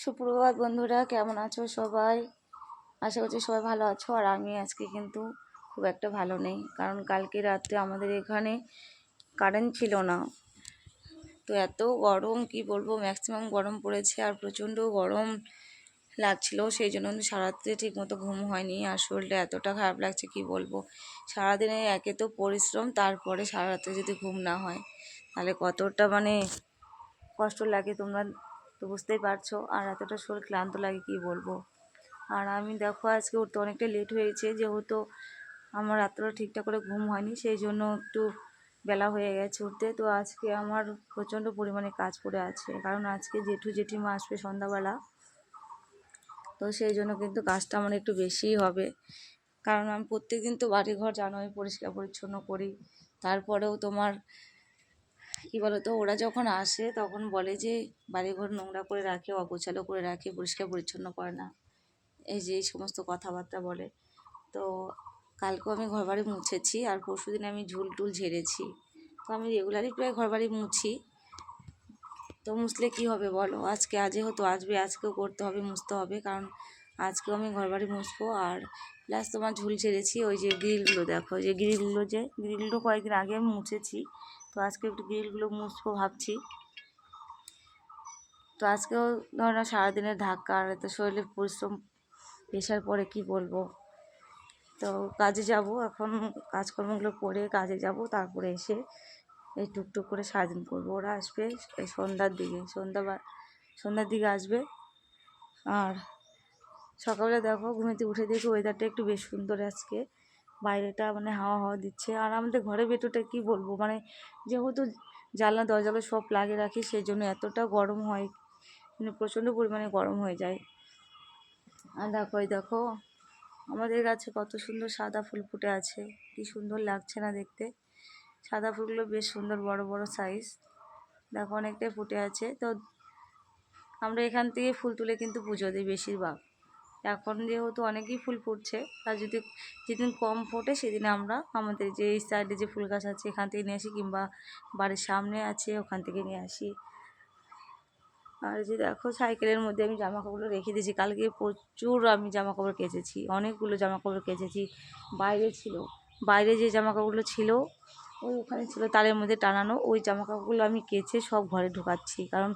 সুপ্রভাত বন্ধুরা, কেমন আছো সবাই? আশা করছি সবাই ভালো আছো। আর আমি আজকে কিন্তু খুব একটা ভালো নেই, কারণ কালকে রাত্রে আমাদের এখানে কারেন্ট ছিল না। তো এত গরম কি বলবো, ম্যাক্সিমাম গরম পড়েছে আর প্রচণ্ড গরম লাগছিল। সেই জন্য কিন্তু সারাত্রে ঠিকমতো ঘুম হয়নি, আর শরীরটা এতটা খারাপ লাগছে কি বলবো। সারাদিনে একে তো পরিশ্রম, তারপরে সারা রাত্রে যদি ঘুম না হয় তাহলে কতটা কষ্ট লাগে তোমরা তো বুঝতেই পারছো। আর এতটা শরীর ক্লান্ত লাগে কি বলবো। আর আমি দেখো আজকে উঠতে অনেকটা লেট হয়েছে, যেহেতু আমার রাত্রে ঠিকঠাক করে ঘুম হয়নি, সেই জন্য একটু বেলা হয়ে গেছে উঠতে। তো আজকে আমার প্রচণ্ড পরিমাণে কাজ পড়ে আছে, কারণ আজকে জেঠু জেঠিমা আসবে সন্ধ্যাবেলা। তো সেই জন্য কিন্তু কাজটা আমার একটু বেশিই হবে, কারণ আমি প্রত্যেকদিন তো বাড়িঘর জানোই পরিষ্কার পরিচ্ছন্ন করি। তারপরেও তোমার কী বলো তো, ওরা যখন আসে তখন বলে যে বাড়িঘর নোংরা করে রাখে, অগোছালো করে রাখে, পরিষ্কার পরিচ্ছন্ন করে না, এই সমস্ত কথাবার্তা বলে। তো কালকেও আমি ঘরবাড়ি মুছেছি, আর পরশুদিন আমি ঝুল টুল ঝেড়েছি। তো আমি রেগুলারই প্রায় ঘরবাড়ি মুছি। তো মুছলে কী হবে বলো, যেহেতু আসবে আজকেও করতে হবে, মুছতে হবে, কারণ আজকেও আমি ঘরবাড়ি মুছবো। আর প্লাস তোমার ঝুল ঝেড়েছি, ওই যে গ্রিলগুলো দেখো, গ্রিলগুলো কয়েকদিন আগে আমি মুছেছি। তো আজকে একটু গ্রিলগুলো মুছবো ভাবছি। তো আজকেও ধরো সারাদিনের ধাক্কা আর এত শরীরের পরিশ্রম পেশার পরে কি বলবো। তো কাজে যাব, এখন কাজকর্মগুলো করে কাজে যাব, তারপরে এসে এই টুকটুক করে সারাদিন করবো। ওরা আসবে এই সন্ধ্যার দিকে আসবে। আর সকালে দেখো ঘুমিতে উঠে দেখি ওয়েদারটা একটু বেশ সুন্দর আজকে, বাইরেটা হাওয়া হাওয়া দিচ্ছে। আর আমাদের ঘরের ভেতরটা কি বলবো, যেহেতু জানলা দরজাগুলো সব লাগিয়ে রাখি, সেই জন্য এতটা গরম হয়, প্রচণ্ড পরিমাণে গরম হয়ে যায়। আর দেখো আমাদের গাছে কত সুন্দর সাদা ফুল ফুটে আছে, কি সুন্দর লাগছে না দেখতে। সাদা ফুলগুলো বেশ সুন্দর, বড় বড় সাইজ, দেখো অনেকটাই ফুটে আছে। তো আমরা এখান থেকে ফুল তুলে কিন্তু পুজো দিই বেশিরভাগ। এখন যেহেতু অনেকই ফুল ফুটছে, আর যেদিন কম ফোটে সেদিন আমরা আমাদের যে এই সাইডে যে ফুল গাছ আছে এখান থেকে নিয়ে আসি, কিংবা বাড়ির সামনে আছে ওখান থেকে নিয়ে আসি। আর যে দেখো সাইকেলের মধ্যে আমি জামাকাপড় রেখে দিয়েছি, কালকে প্রচুর আমি জামাকাপড় কেচেছি, অনেকগুলো জামাকাপড় কেচেছি। বাইরে যে জামাকাপড়গুলো ছিল ওখানে ছিল তারের মধ্যে টানানো, ওই জামাকাপড়গুলো আমি কেচে সব ঘরে ঢোকাচ্ছি, কারণ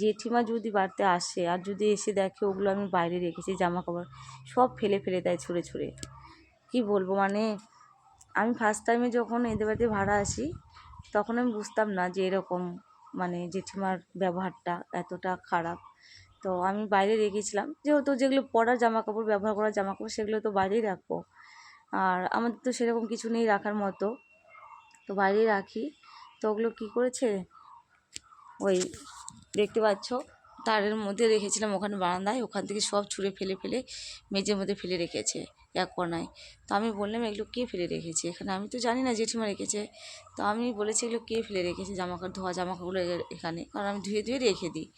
জেঠিমা যদি বাড়িতে আসে আর যদি এসে দেখে ওগুলো আমি বাইরে রেখেছি জামাকাপড়, সব ফেলে ফেলে দেয় ছুঁড়ে ছুঁড়ে। কি বলবো, আমি ফার্স্ট টাইমে যখন এদের বাড়িতে ভাড়া আসি তখন আমি বুঝতাম না যে এরকম জেঠিমার ব্যবহারটা এতটা খারাপ। তো আমি বাইরে রেখেছিলাম, যেহেতু যেগুলো পরার জামাকাপড়, ব্যবহার করার জামাকাপড়, সেগুলো তো বাইরেই রাখবো। আর আমাদের তো সেরকম কিছু নেই রাখার মতো, তো বাইরেই রাখি। তো ওগুলো কী করেছে, ওই দেখতে পাচ্ছ তারের মধ্যে রেখেছিলাম ওখানে বারান্দায়, ওখান থেকে সব ছুঁড়ে ফেলে ফেলে মেঝের মধ্যে ফেলে রেখেছে এক কোণায়। তো আমি বললাম এগুলো কে ফেলে রেখেছে এখানে, আমি তো জানি না জেঠিমা রেখেছে। তো আমি বলেছি এগুলো কে ফেলে রেখেছে ধোয়া জামাকাপড়গুলো এখানে, কারণ আমি ধুয়ে ধুয়ে রেখে দিই।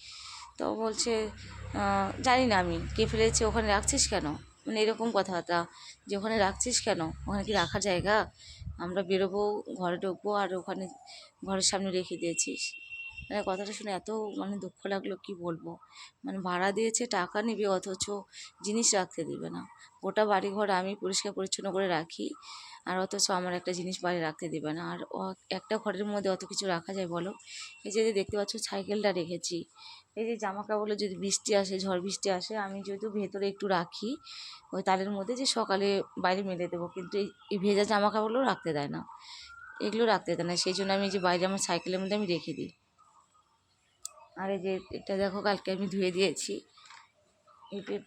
তো বলছে জানি না আমি, কে ফেলেছে, ওখানে রাখছিস কেন, এরকম কথাবার্তা, যে ওখানে রাখছিস কেন, ওখানে কি রাখার জায়গা, আমরা বেরোবো, ঘরে ঢুকবো, আর ওখানে ঘরের সামনে রেখে দিয়েছিস। কথাটা শুনে এত দুঃখ লাগলো কি বলবো। ভাড়া দিয়েছে, টাকা নেবে, অথচ জিনিস রাখতে দেবে না। গোটা বাড়িঘর আমি পরিষ্কার পরিচ্ছন্ন করে রাখি, আর অথচ আমার একটা জিনিস বাইরে রাখতে দেবে না। আর একটা ঘরের মধ্যে অত কিছু রাখা যায় বলো। এই যে দেখতে পাচ্ছ সাইকেলটা রেখেছি, এই যে জামা কাপড়গুলো যদি বৃষ্টি আসে, ঝড় বৃষ্টি আসে, আমি যেহেতু ভেতরে একটু রাখি ওই তারের মধ্যে, যে সকালে বাইরে মেলে দেবো, কিন্তু এই ভেজা জামা কাপড়গুলো রাখতে দেয় না, এগুলো রাখতে দেয় না। সেই জন্য আমি যে বাইরে আমার সাইকেলের মধ্যে আমি রেখে দিই। আর এই যে এটা দেখো কালকে আমি ধুয়ে দিয়েছি, এটার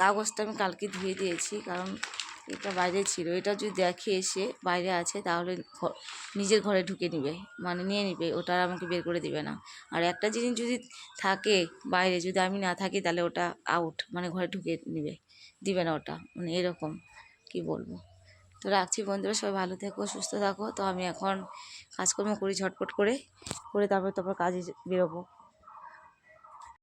কাগজটা আমি কালকে ধুয়ে দিয়েছি, কারণ এটা বাইরে ছিল। এটা যদি দেখে এসে বাইরে আছে তাহলে নিজের ঘরে ঢুকে নিবে, নিয়ে নিবে, ওটা আমাকে বের করে দিবে না। আর একটা জিনিস যদি থাকে বাইরে, যদি আমি না থাকি, তাহলে ওটা আউট, ঘরে ঢুকে দিবে না ওটা, এরকম কি বলবো। তো রাখছি বন্ধুরা, সবাই ভালো থেকো, সুস্থ থাকো। তো আমি এখন কাজকর্ম করি ঝটপট করে তারপর কাজে বেরোবো।